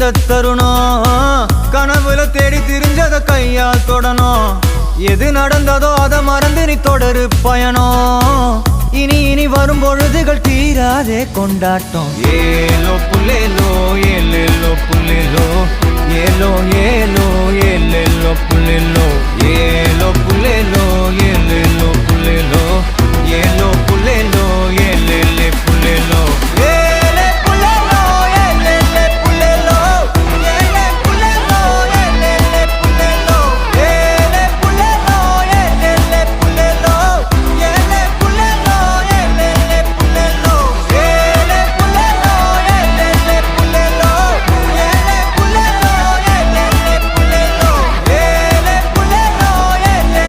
இந்த தருணம் கனவுல தேடி திரிஞ்சத கையால் தொடணும் எது நடந்ததோ அதை மறந்து நீ தொடரு பயணம் இனி இனி வரும் பொழுதுகள் தீராதே கொண்டாட்டம் ஏலோ புல்லேலோ ஏலேலோ புல்லேலோ ஏலோ ஏலோ ஏலேலோ புல்லேலோ ஏலோ